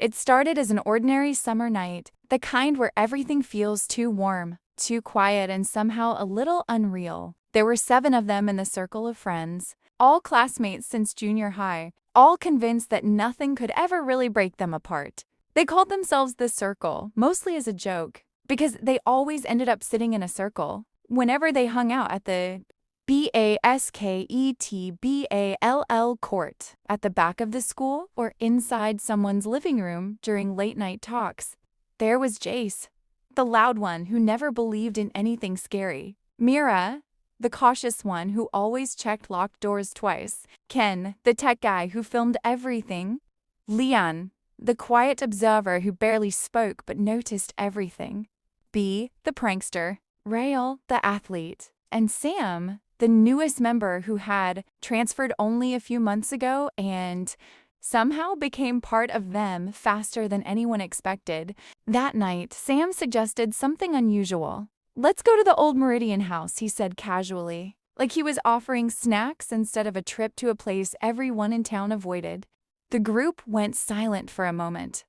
It started as an ordinary summer night, the kind where everything feels too warm, too quiet, and somehow a little unreal. There were 7 of them in the circle of friends, all classmates since junior high, all convinced that nothing could ever really break them apart. They called themselves the Circle, mostly as a joke, because they always ended up sitting in a circle whenever they hung out at the basketball court at the back of the school or inside someone's living room during late-night talks. There was Jace, the loud one who never believed in anything scary. Mira, the cautious one who always checked locked doors twice. Ken, the tech guy who filmed everything. Leon, the quiet observer who barely spoke but noticed everything. B, the prankster. Rael, the athlete. And Sam, the newest member who had transferred only a few months ago and somehow became part of them faster than anyone expected. That night, Sam suggested something unusual. "Let's go to the old Meridian house," he said casually, like he was offering snacks instead of a trip to a place everyone in town avoided. The group went silent for a moment.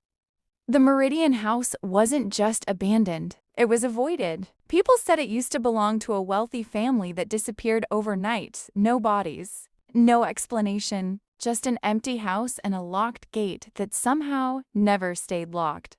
The Meridian house wasn't just abandoned, it was avoided. People said it used to belong to a wealthy family that disappeared overnight. No bodies, no explanation, just an empty house and a locked gate that somehow never stayed locked.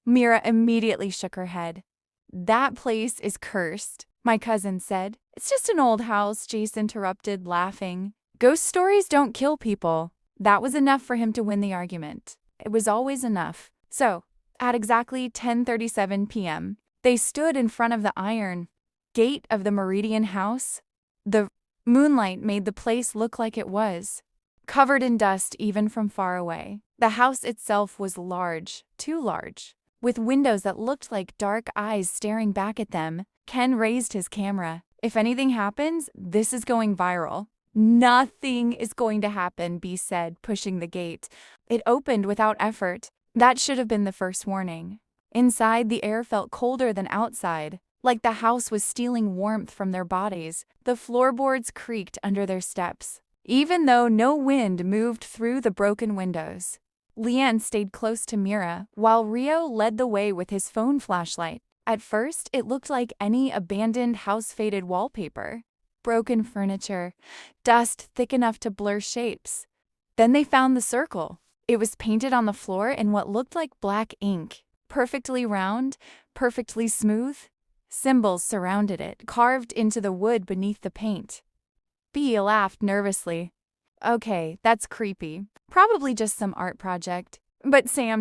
Mira immediately shook her head. "That place is cursed," my cousin said. "It's just an old house," Jace interrupted, laughing. "Ghost stories don't kill people." That was enough for him to win the argument. It was always enough. So, at exactly 10:37 p.m., they stood in front of the iron gate of the Meridian house. The moonlight made the place look like it was, covered in dust even from far away. The house itself was large, too large, with windows that looked like dark eyes staring back at them. Ken raised his camera. "If anything happens, this is going viral." "Nothing is going to happen," B said, pushing the gate. It opened without effort. That should have been the first warning. Inside, the air felt colder than outside, like the house was stealing warmth from their bodies. The floorboards creaked under their steps, even though no wind moved through the broken windows. Leanne stayed close to Mira, while Rio led the way with his phone flashlight. At first, it looked like any abandoned house-faded wallpaper. Broken furniture, dust thick enough to blur shapes. Then they found the circle. It was painted on the floor in what looked like black ink, perfectly round, perfectly smooth. Symbols surrounded it, carved into the wood beneath the paint. B laughed nervously. "Okay, that's creepy. Probably just some art project." But Sam